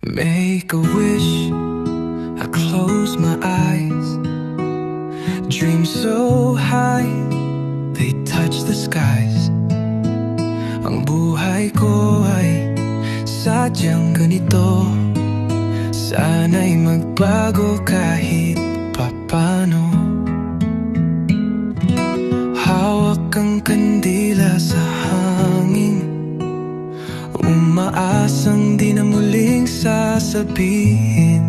Make a wish, I close my eyes. Dream so high, they touch the skies. Ang buhay ko ay sadyang ganito. Sana'y magbago kahit papano. Hawak ang kandila sa hangin, umaasang di na muling sasabihin.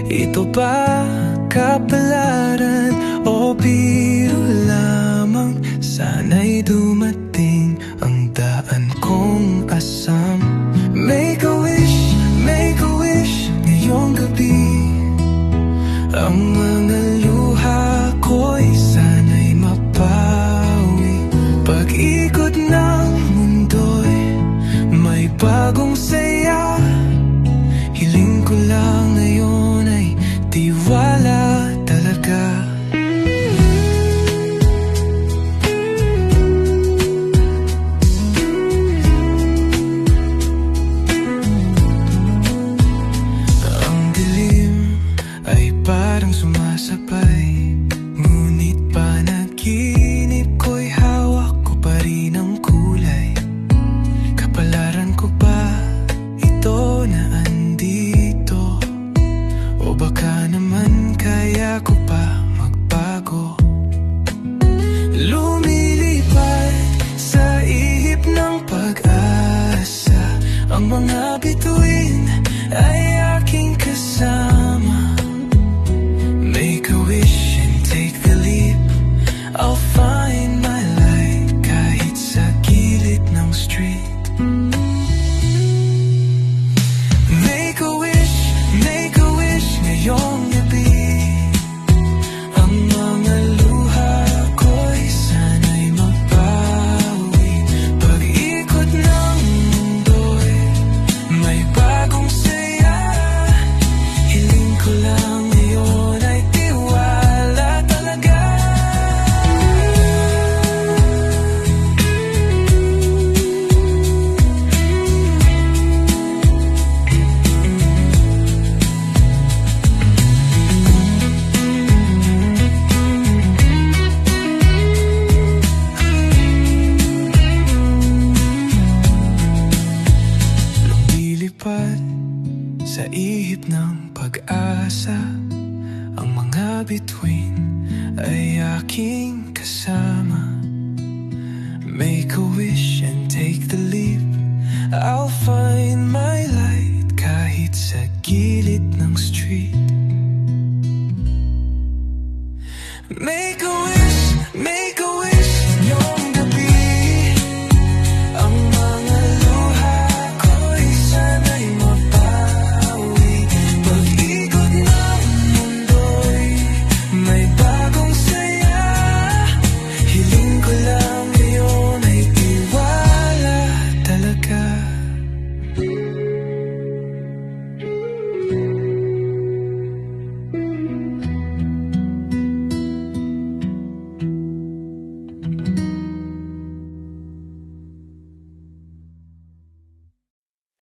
Ito ba kapalaran o biro lamang? Sana'y dumating ang daan kong asam. Make a wish ngayong gabi. Ang mga luha ko'y sana'y mapawi. Pag-ikot ng mundo'y may bagong saya. Hiling ko lang ngayon ay tiwala talaga. Ang dilim ay parang sumasabay, ngunit panaginip ko'y hawak ko pa rin ang kulay. Kapalaran ko ba ito na andito? O baka naman kaya ko pa magbago? Lumilipad sa ihip ng pag-asa. Ang mga bituin ay aking kasama. Make a wish and take the leap. I'll find my light kahit sa gilid ng street. Make a wish ngayong gabi. Ang mga luha ko'y sana'y mapawi. Pag-ikot ng mundo'y may bagong saya. Hiling ko lang ngayon ay tiwala talaga. Lumilipad sa ihip ng pag-asa. Ang mga bituin ay aking kasama. Make a wish and take the leap. I'll find my light kahit sa gilid